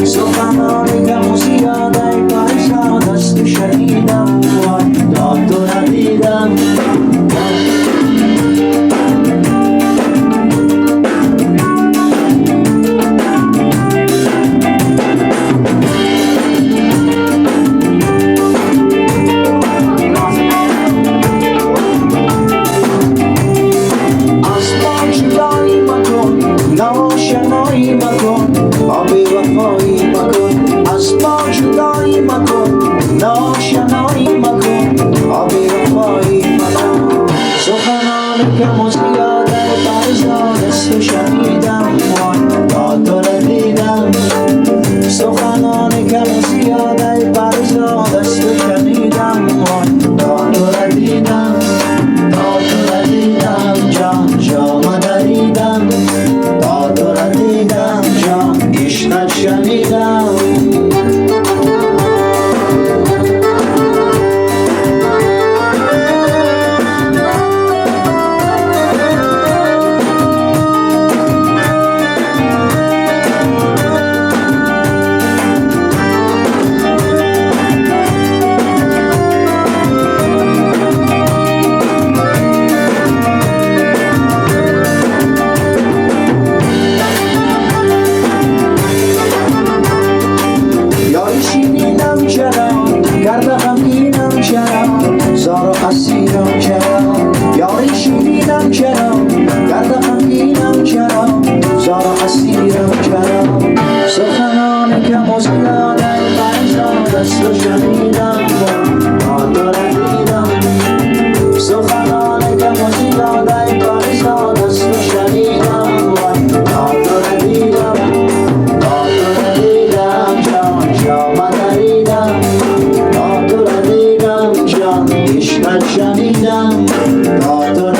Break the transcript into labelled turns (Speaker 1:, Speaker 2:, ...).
Speaker 1: سخنانی که موسیقی پریشان است و شنیدم داد تو ندیدم ناشنایی مکن با بی‌وفایی مکن از ما جدایی مکن ناشنایی مکن با بی‌وفایی مکن سخنانی که مزیاده فرزان است و شنیدم داد تو ندیدم سخنانی که مزیاده فرزان است و شنیدم داد تو ندیدم داد تو ندیدم جان جام دریدم داد تو ندیدم جان عشقت شنیدم کرده غمگینم چرا زار و اسیرم چرا یاری شیرینم چرا کرده غمگینم چرا زار و اسیرم چرا سخنانی که مزیاده فرزاد است و شنیدم داد تو ندیدم سخنانی که مزیاده فرزاد است و شنیدم داد تو ندیدم داد تو ندیدم جان جام دریدم عشقت شنیدم داد تو